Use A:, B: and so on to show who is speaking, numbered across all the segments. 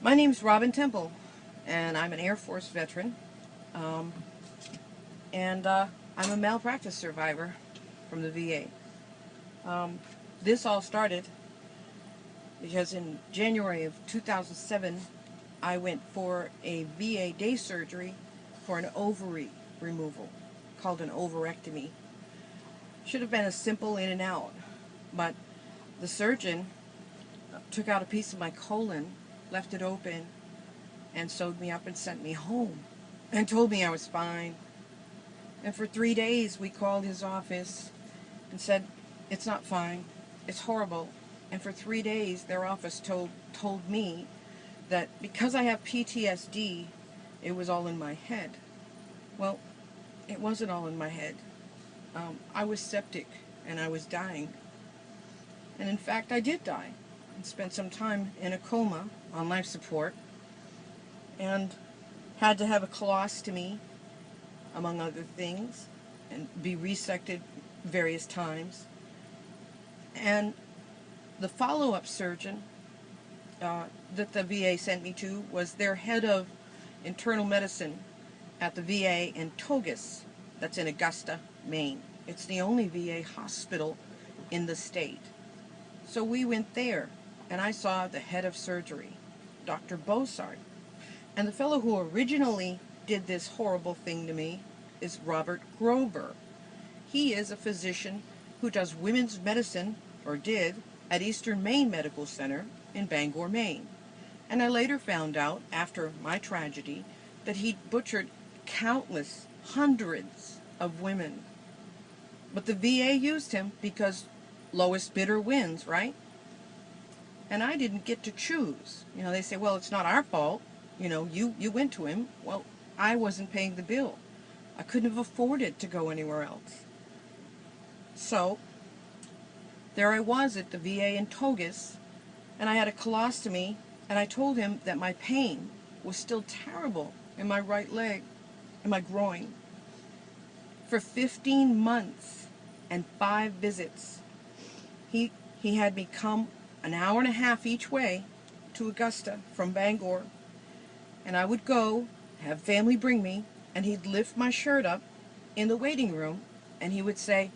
A: My name's Robin Temple, and I'm an Air Force veteran, um, and I'm a malpractice survivor from the VA. This all started because in January of 2007, I went for a VA day surgery for an ovary removal called an ovarectomy. Should have been a simple in and out, but the surgeon took out a piece of my colon, left it open, and sewed me up and sent me home and told me I was fine. And for 3 days we called his office and said, it's not fine, it's horrible. And for 3 days their office told me that because I have PTSD, it was all in my head. Well, it wasn't all in my head. I was septic and I was dying. And in fact, I did die and spent some time in a coma on life support and had to have a colostomy, among other things, and be resected various times. And the follow-up surgeon that the VA sent me to was their head of internal medicine at the VA in Togus, that's in Augusta, Maine. It's the only VA hospital in the state. So we went there, and I saw the head of surgery, Dr. Bossart. And the fellow who originally did this horrible thing to me is Robert Grober. He is a physician who does women's medicine, or did, at Eastern Maine Medical Center in Bangor, Maine. And I later found out, after my tragedy, that he'd butchered countless, hundreds of women. But the VA used him because lowest bidder wins, right? And I didn't get to choose. You know, they say, well, it's not our fault. You know, you went to him. Well, I wasn't paying the bill. I couldn't have afforded to go anywhere else. So, there I was at the VA in Togus, and I had a colostomy, and I told him that my pain was still terrible in my right leg, in my groin. For 15 months and 5 visits, he had me come an hour and a half each way to Augusta from Bangor, and I would go, have family bring me, and he'd lift my shirt up in the waiting room, and he would say,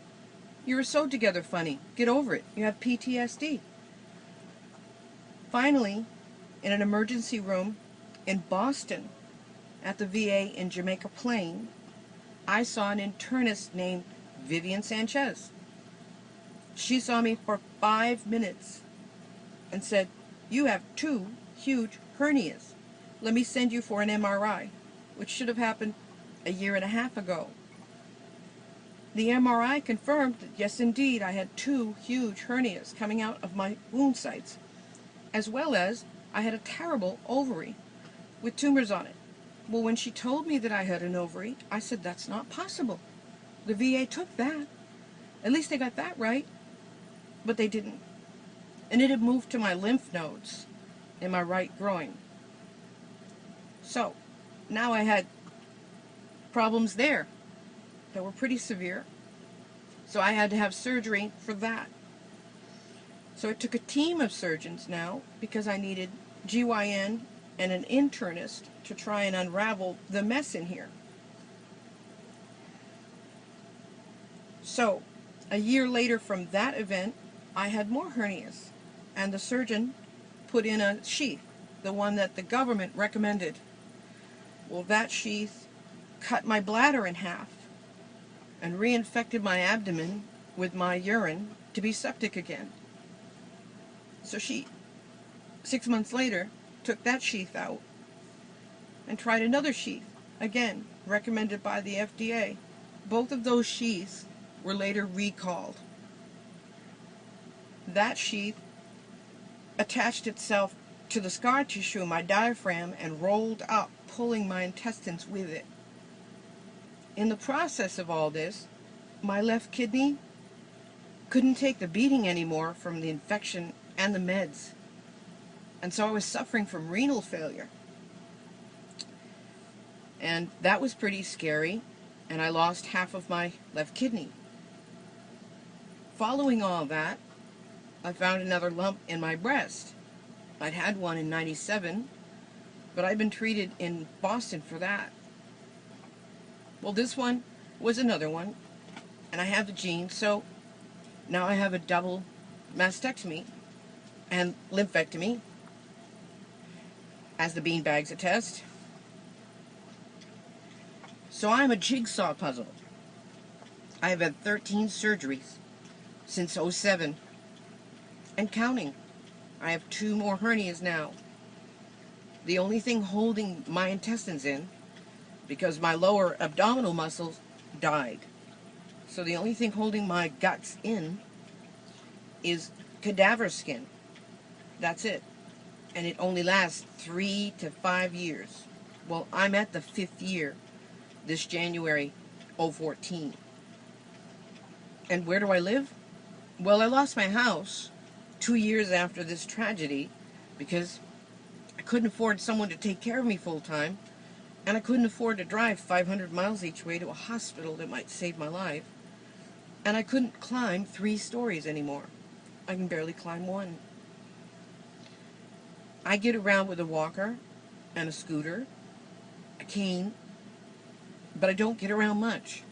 A: "You're sewed together funny. Get over it. You have PTSD." Finally, in an emergency room in Boston at the VA in Jamaica Plain, I saw an internist named Vivian Sanchez. She saw me for 5 minutes and said, "You have 2 huge hernias. Let me send you for an MRI," which should have happened a year and a half ago. The MRI confirmed that yes, indeed, I had 2 huge hernias coming out of my wound sites, as well as I had a terrible ovary with tumors on it. Well, when she told me that I had an ovary, I said, that's not possible. The VA took that. At least they got that right. But they didn't. And it had moved to my lymph nodes in my right groin. So, now I had problems there that were pretty severe. So I had to have surgery for that. So it took a team of surgeons now because I needed GYN and an internist to try and unravel the mess in here. So, a year later from that event, I had more hernias, and the surgeon put in a sheath, the one that the government recommended. Well, that sheath cut my bladder in half and reinfected my abdomen with my urine to be septic again. So she, 6 months later, took that sheath out and tried another sheath, again recommended by the FDA. Both of those sheaths were later recalled. That sheath attached itself to the scar tissue in my diaphragm and rolled up, pulling my intestines with it. In the process of all this, my left kidney couldn't take the beating anymore from the infection and the meds. And so I was suffering from renal failure. And that was pretty scary, and I lost half of my left kidney. Following all that, I found another lump in my breast. I'd had one in '97, but I've been treated in Boston for that. Well, this one was another one, and I have the gene, so now I have a double mastectomy and lymphectomy, as the beanbags attest. So I'm a jigsaw puzzle. I have had 13 surgeries since '07 and counting. I have 2 more hernias now. The only thing holding my intestines in, because my lower abdominal muscles died, so the only thing holding my guts in is cadaver skin. That's it. And it only lasts 3 to 5 years. Well, I'm at the 5th year this January '14. And where do I live? Well, I lost my house 2 years after this tragedy because I couldn't afford someone to take care of me full time, and I couldn't afford to drive 500 miles each way to a hospital that might save my life, and I couldn't climb 3 stories anymore. I can barely climb 1. I get around with a walker and a scooter, a cane, but I don't get around much.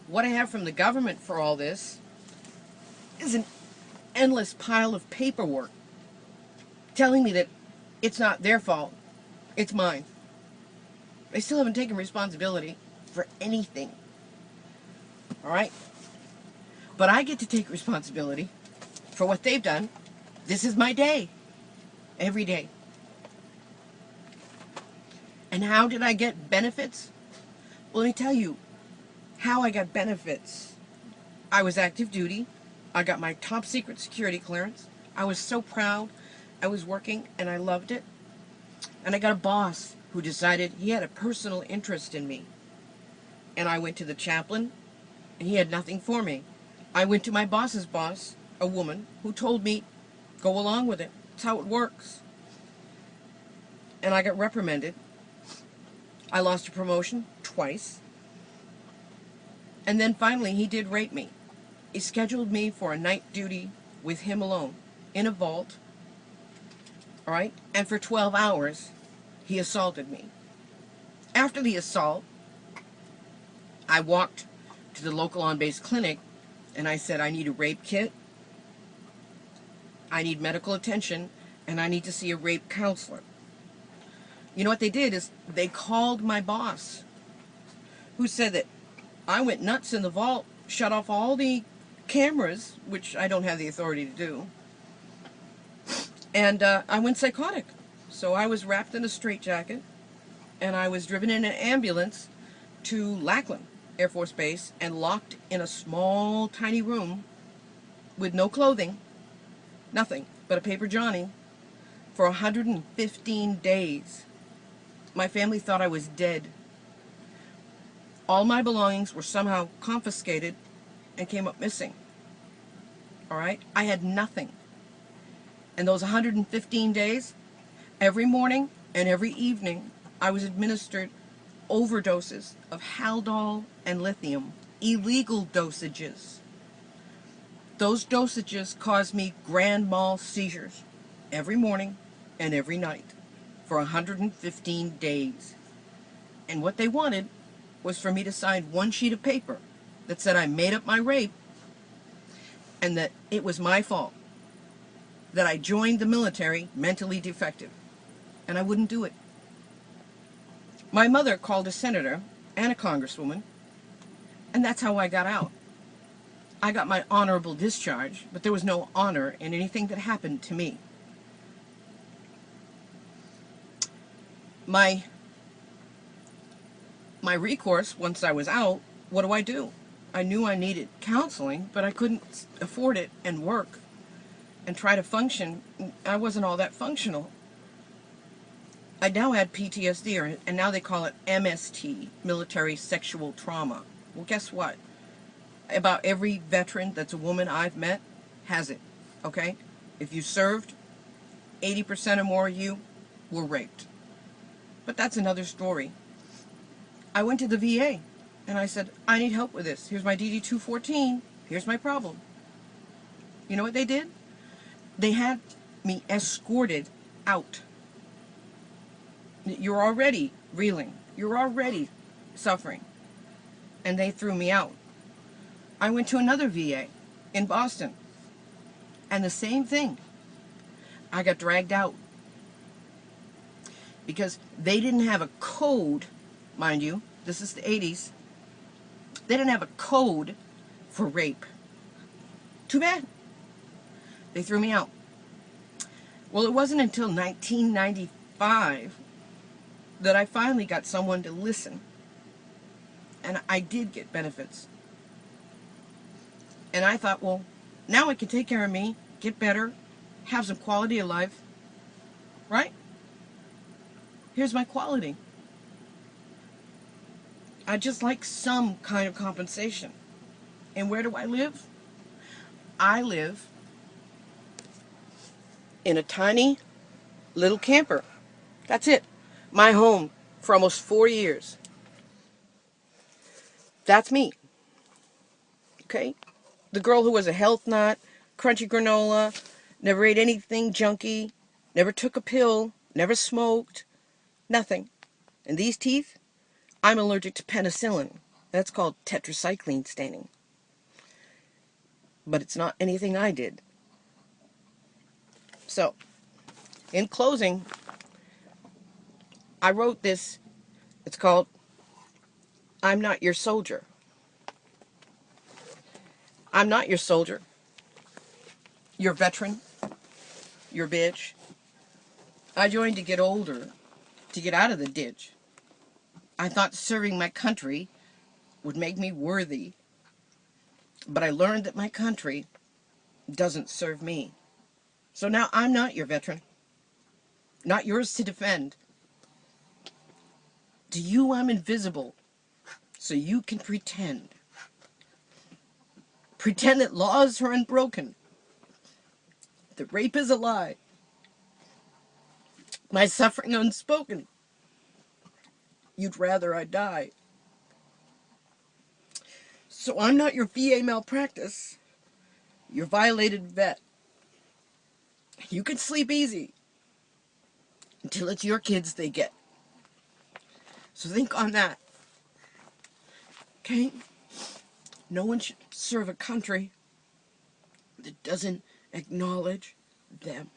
A: What I have from the government for all this is an endless pile of paperwork telling me that it's not their fault, it's mine. They still haven't taken responsibility for anything. All right? But I get to take responsibility for what they've done. This is my day. Every day. And how did I get benefits? Well, let me tell you how I got benefits. I was active duty. I got my top secret security clearance. I was so proud. I was working and I loved it. And I got a boss who decided he had a personal interest in me. And I went to the chaplain and he had nothing for me. I went to my boss's boss, a woman, who told me, go along with it. It's how it works. And I got reprimanded. I lost a promotion twice. And then finally he did rape me. He scheduled me for a night duty with him alone in a vault. All right? And for 12 hours, he assaulted me. After the assault, I walked to the local on-base clinic and I said, I need a rape kit, I need medical attention, and I need to see a rape counselor. You know what they did is they called my boss, who said that I went nuts in the vault, shut off all the cameras, which I don't have the authority to do, and I went psychotic. So I was wrapped in a straitjacket, and I was driven in an ambulance to Lackland Air Force Base and locked in a small, tiny room with no clothing, nothing but a paper Johnny, for 115 days. My family thought I was dead. All my belongings were somehow confiscated and came up missing. All right? I had nothing. And those 115 days, every morning and every evening, I was administered overdoses of Haldol and lithium, illegal dosages. Those dosages caused me grand mal seizures every morning and every night for 115 days. And what they wanted was for me to sign one sheet of paper that said I made up my rape and that it was my fault, that I joined the military mentally defective. And I wouldn't do it. My mother called a senator and a congresswoman, and that's how I got out. I got my honorable discharge, but there was no honor in anything that happened to me. My recourse, once I was out, what do? I knew I needed counseling, but I couldn't afford it and work and try to function. I wasn't all that functional. I now had PTSD, and now they call it MST, military sexual trauma. Well, guess what? About every veteran that's a woman I've met has it, okay? If you served, 80% or more of you were raped. But that's another story. I went to the VA, and I said, I need help with this. Here's my DD-214. Here's my problem. You know what they did? They had me escorted out You're already reeling. You're already suffering. And they threw me out. I went to another VA in Boston. And the same thing. I got dragged out. Because they didn't have a code, mind you. This is the 80s. They didn't have a code for rape. Too bad. They threw me out. Well, it wasn't until 1995 that I finally got someone to listen. And I did get benefits. And I thought, well, now I can take care of me, get better, have some quality of life. Right? Here's my quality. I just like some kind of compensation. And where do I live? I live in a tiny little camper. That's it. My home for almost 4 years. That's me. Okay? The girl who was a health nut, crunchy granola, never ate anything junky, never took a pill, never smoked, nothing. And these teeth, I'm allergic to penicillin. That's called tetracycline staining. But it's not anything I did. So, in closing, I wrote this. It's called I'm Not Your Soldier. I'm not your soldier. Your veteran. Your bitch. I joined to get older, to get out of the ditch. I thought serving my country would make me worthy. But I learned that my country doesn't serve me. So now I'm not your veteran. Not yours to defend. To you I'm invisible. So you can pretend. Pretend that laws are unbroken. That rape is a lie. My suffering unspoken. You'd rather I die. So I'm not your VA malpractice. Your violated vet. You can sleep easy. Until it's your kids they get. So think on that. Okay? No one should serve a country that doesn't acknowledge them.